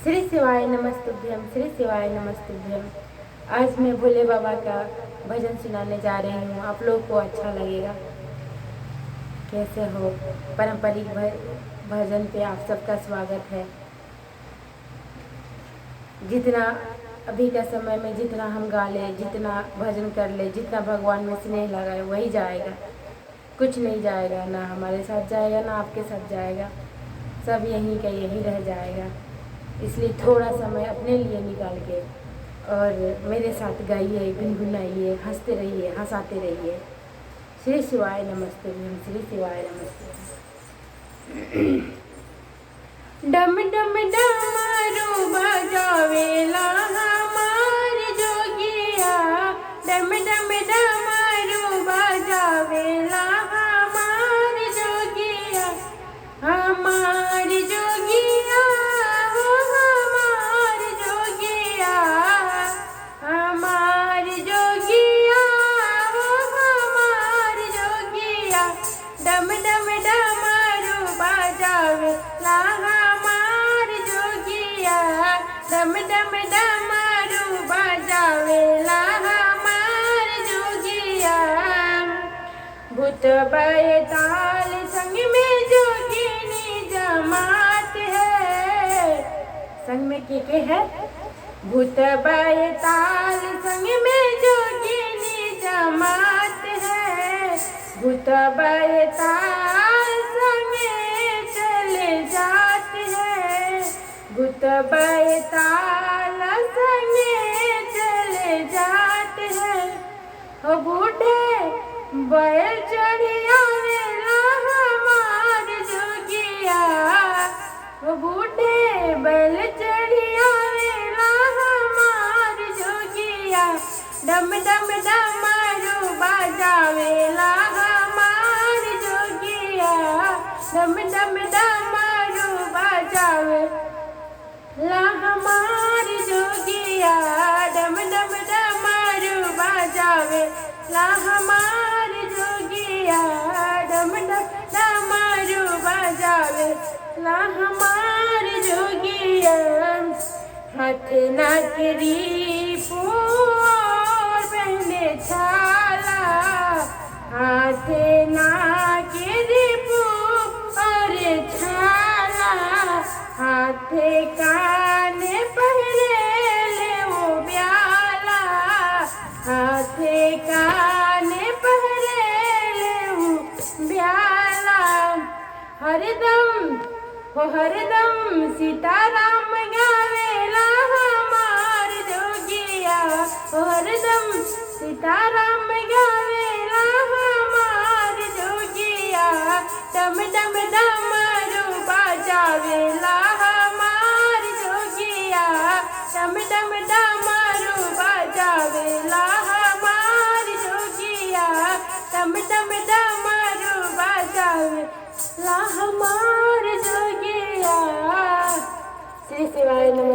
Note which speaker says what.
Speaker 1: श्री शिवाय नमस्तुभ्यम, श्री शिवाय नमस्तुभ्यम। आज मैं भोले बाबा का भजन सुनाने जा रही हूँ। आप लोग को अच्छा लगेगा। कैसे हो? पारंपरिक भजन पे आप सबका स्वागत है। जितना अभी का समय में जितना हम गा ले, जितना भजन कर ले, जितना भगवान में स्नेह लगाए वही जाएगा, कुछ नहीं जाएगा। ना हमारे साथ जाएगा, ना आपके साथ जाएगा, सब यहीं का यहीं रह जाएगा। इसलिए थोड़ा समय अपने लिए निकाल के और मेरे साथ गाइए, गुनगुनाइए, हंसते रहिए, हंसाते रहिए। श्री शिवाय नमस्ते, श्री शिवाय नमस्ते। डम डम डमरू बजावेला हमार जोगिया, डम डम डमरू बजावेला हमार जोगिया, हमार जोगिया, हो हमार जोगिया, हमार जोगिया, हो हमार जोगिया। डम डम डमरू बजावेला हमार जोगिया, डम डम डमरू बजावेला हमार जोगिया। भूत बैताल संग में जोगिनी जमात है, संग में के है? भूत बैताल संग में जोगिनी जमात है, भूत बैताल संग चले जात है, भूत बैताल संग चले जात है। हो बूढ़े बैल चढ़िया वेला हमार जोगिया, हो बूढ़े बैल चढ़िया वेला हमार जोगिया। डम डम डमरू बजावेला हमार जोगिया, डम डम डमरू बजावेला हमार जोगिया, डम डम डमरू बजावेला हमार जोगिया, डम डम डमरू बजावेला हमार जोगिया। हाथ नाकरी पोर पहने छाला, हाथ नाकरी पोर छाला, हाथ कान पहरे ले वो ब्याला, हाथ कान पहरे ले वो ब्याला। हरदम हो हरदम सीताराम गावेला हमार जोगिया, हो हरदम सीताराम गावेला हमार जोगिया। डम डम डमरू बजावेला हमार जोगिया, डम डम डमरू बजावेला हमार जोगिया, डम डम डमरू बजावेला हमार जोगिया। श्री शिवाय नमः।